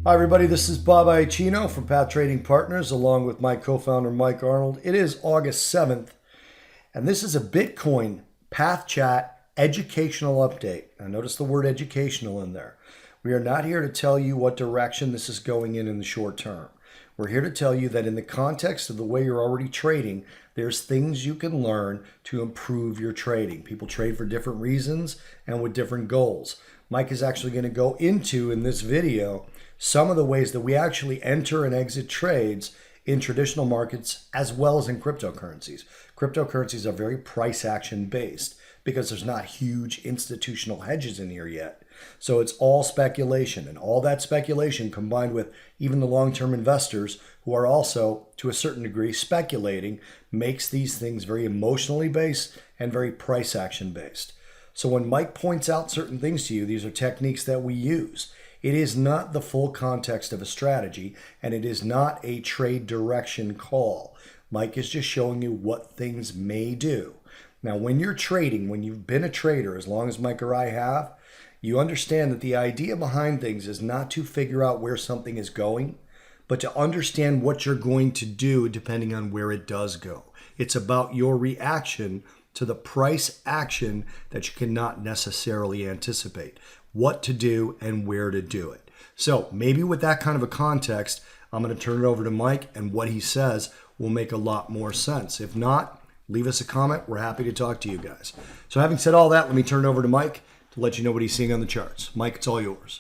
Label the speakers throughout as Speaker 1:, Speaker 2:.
Speaker 1: Hi everybody, this is Bob Iacchino from Path Trading Partners along with my co-founder Mike Arnold. It is August 7th and this is a Bitcoin Path Chat educational update. Now notice the word educational in there. We are not here to tell you what direction this is going in the short term. We're here to tell you that in the context of the way you're already trading, there's things you can learn to improve your trading. People trade for different reasons and with different goals. Mike is actually going to go into in this video some of the ways that we actually enter and exit trades in traditional markets as well as in cryptocurrencies. Cryptocurrencies are very price action based because there's not huge institutional hedges in here yet. So it's all speculation, and all that speculation combined with even the long-term investors who are also to a certain degree speculating makes these things very emotionally based and very price action based. So when Mike points out certain things to you, these are techniques that we use. It is not the full context of a strategy, and it is not a trade direction call. Mike is just showing you what things may do. Now, when you're trading, when you've been a trader, as long as Mike or I have, you understand that the idea behind things is not to figure out where something is going, but to understand what you're going to do depending on where it does go. It's about your reaction to the price action that you cannot necessarily anticipate, what to do and where to do it. So maybe with that kind of a context, I'm going to turn it over to Mike, and what he says will make a lot more sense. If not, leave us a comment. We're happy to talk to you guys. So having said all that, let me turn it over to Mike to let you know what he's seeing on the charts. Mike, it's all yours.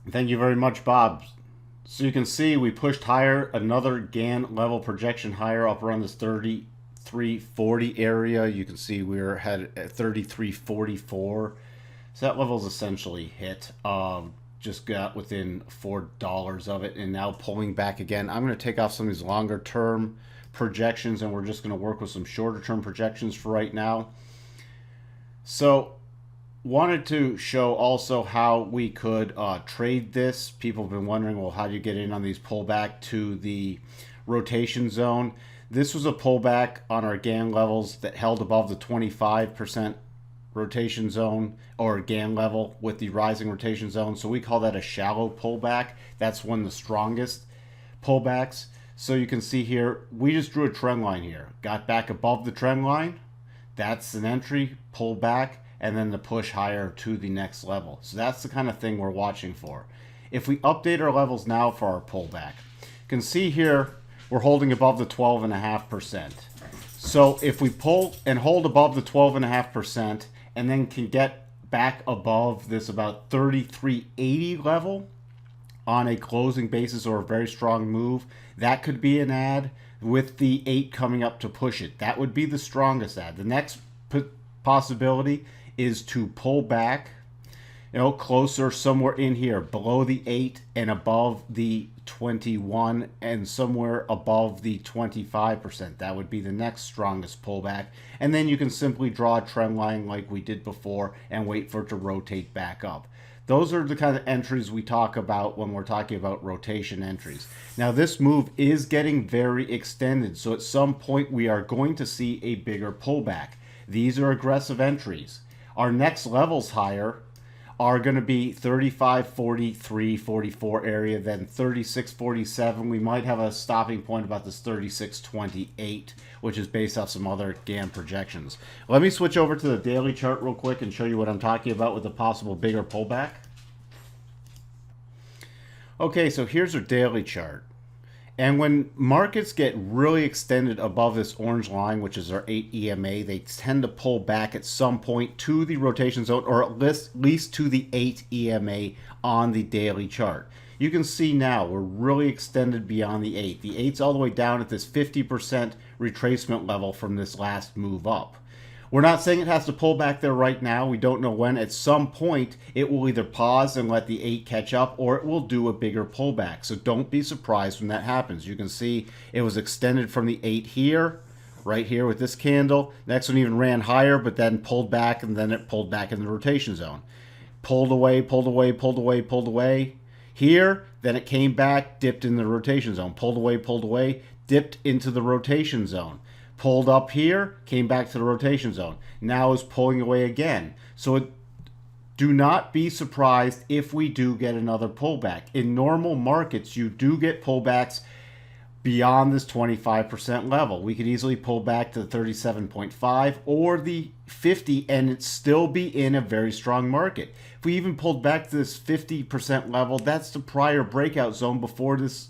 Speaker 2: Thank you very much, Bob. So you can see we pushed higher, another Gann level projection higher up around this 33.40 area. You can see we're at 33.44. So that level is essentially hit. Just got within $4 of it, and now pulling back again. I'm going to take off some of these longer term projections, and we're just going to work with some shorter term projections for right now. So wanted to show also how we could trade this. People have been wondering, well, how do you get in on these pullback to the rotation zone? This was a pullback on our Gann levels that held above the 25% rotation zone or Gann level with the rising rotation zone. So we call that a shallow pullback. That's one of the strongest pullbacks. So you can see here, we just drew a trend line here. Got back above the trend line. That's an entry, pull back, and then the push higher to the next level. So that's the kind of thing we're watching for. If we update our levels now for our pullback, you can see here we're holding above the 12.5%. So if we pull and hold above the 12.5% and then can get back above this about 33.80 level on a closing basis or a very strong move, that could be an ad with the 8 coming up to push it. That would be the strongest ad. The next possibility is to pull back, closer somewhere in here below the 8 and above the 21 and somewhere above the 25%. That would be the next strongest pullback. And then you can simply draw a trend line like we did before and wait for it to rotate back up. Those are the kind of entries we talk about when we're talking about rotation entries. Now this move is getting very extended, so at some point we are going to see a bigger pullback. These are aggressive entries. Our next levels higher are going to be 35.43, 44 area, then 36.47. We might have a stopping point about this 36.28, which is based off some other Gann projections. Let me switch over to the daily chart real quick and show you what I'm talking about with a possible bigger pullback. Okay, so here's our daily chart. And when markets get really extended above this orange line, which is our 8 EMA, they tend to pull back at some point to the rotation zone, or at least to the 8 EMA on the daily chart. You can see now we're really extended beyond the 8. The 8's all the way down at this 50% retracement level from this last move up. We're not saying it has to pull back there right now. We don't know when. At some point, it will either pause and let the 8 catch up, or it will do a bigger pullback. So don't be surprised when that happens. You can see it was extended from the 8 here, right here with this candle. Next one even ran higher, but then pulled back, and then it pulled back in the rotation zone. Pulled away, pulled away, pulled away, pulled away. Here, then it came back, dipped in the rotation zone. Pulled away, dipped into the rotation zone. Pulled up here, came back to the rotation zone. Now is pulling away again. So do not be surprised if we do get another pullback. In normal markets, you do get pullbacks beyond this 25% level. We could easily pull back to the 37.5 or the 50 and it still be in a very strong market. If we even pulled back to this 50% level, that's the prior breakout zone before this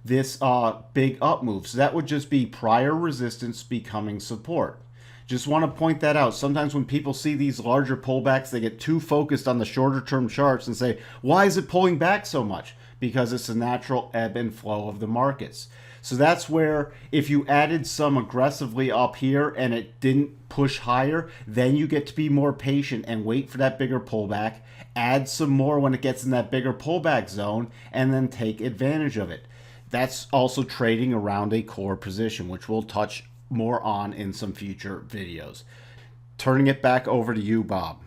Speaker 2: big up move. So that would just be prior resistance becoming support. Just want to point that out. Sometimes when people see these larger pullbacks, they get too focused on the shorter term charts and say, why is it pulling back so much? Because it's a natural ebb and flow of the markets. So that's where if you added some aggressively up here and it didn't push higher, then you get to be more patient and wait for that bigger pullback, add some more when it gets in that bigger pullback zone, and then take advantage of it. That's also trading around a core position, which we'll touch more on in some future videos. Turning it back over to you, Bob.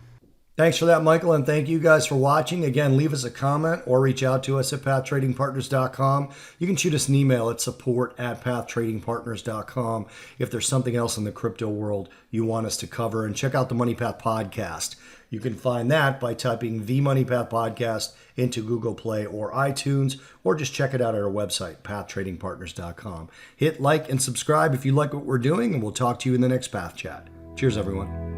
Speaker 1: Thanks for that, Michael, and thank you guys for watching. Again, leave us a comment or reach out to us at pathtradingpartners.com. You can shoot us an email at support@pathtradingpartners.com if there's something else in the crypto world you want us to cover. And check out the Money Path Podcast. You can find that by typing the Money Path Podcast into Google Play or iTunes, or just check it out at our website, pathtradingpartners.com. Hit like and subscribe if you like what we're doing, and we'll talk to you in the next Path Chat. Cheers, everyone.